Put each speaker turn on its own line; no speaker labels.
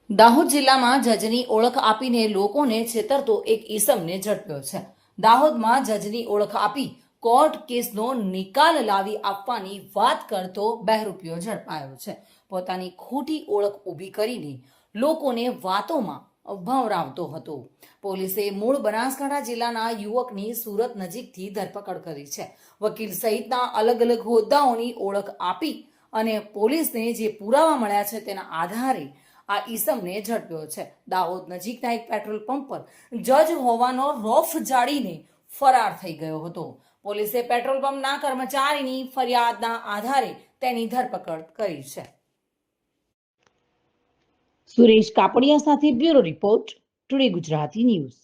દાહોદ જિલ્લામાં જજની ઓળખ આપીને લોકોને છેતરતો એક ઈસમને ઝડપ્યો છે। દાહોદમાં જજની ઓળખ આપી કોર્ટ કેસનો નિકાલ લાવી આપવાની વાત કરતો બહેરૂપિયો ઝડપાયો છે। પોતાની ખોટી ઓળખ ઊભી કરીને લોકોને વાતોમાં ભંવરાવતો હતો। પોલીસે મૂળ બનાસકાંઠા જિલ્લાના યુવકની સુરત નજીકથી ધરપકડ કરી છે। વકીલ સહિતના અલગ અલગ હોદ્દાઓની ઓળખ આપી અને પોલીસને જે પુરાવા મળ્યા છે તેના આધારે આ ઈસમને ઝડપ્યો છે। દાહોદ નજીકના એક પેટ્રોલ પંપ પર જજ હોવાનો રોફ જાળીને ફરાર થઈ ગયો હતો। પોલીસે પેટ્રોલ પંપના કર્મચારીની ફરિયાદના આધારે તેની ધરપકડ કરી છે। સુરેશ કાપડિયા સાથે bureau report, today Gujarati news.